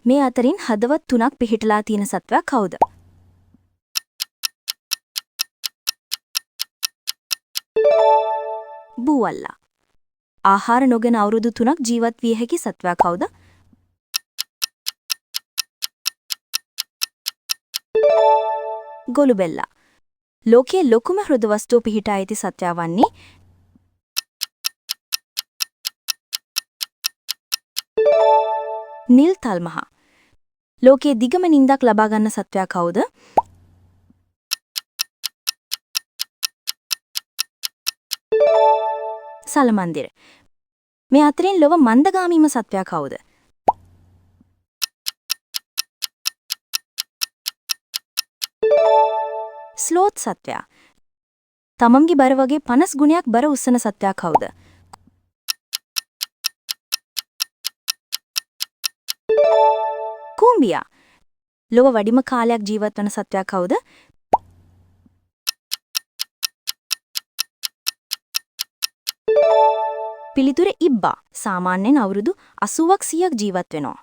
මේ අතරින් හදවත් 3ක් පිහිටලා තියෙන සත්වයා කවුද? බූවල්ලා. ආහාර නොගෙන අවුරුදු 3ක් ජීවත් විය හැකි සත්වයා කවුද? ගොළුබෙල්ලා. ලෝකයේ ලොකුම හෘද වස්තුව පිහිටා ඇති සත්වයා වන්නේ නිල් තල්මහ. ලෝකයේ දිගම නිින්දක් ලබා ගන්න සත්වයා කවුද? සලමන්දිර. මේ අතරින් ලොව මන්දගාමීම සත්වයා කවුද? ස්ලෝත් සත්වයා. තමන්ගේ බර වගේ 50 ගුණයක් බර උස්සන සත්වයා කවුද? කූඹියා. ලොව වැඩිම කාලයක් ජීවත් වන සත්වයා කවුද? පිළිතුර ඉබ්බා. සාමාන්‍යයෙන් අවුරුදු 80ක් 100ක් ජීවත් වෙනවා.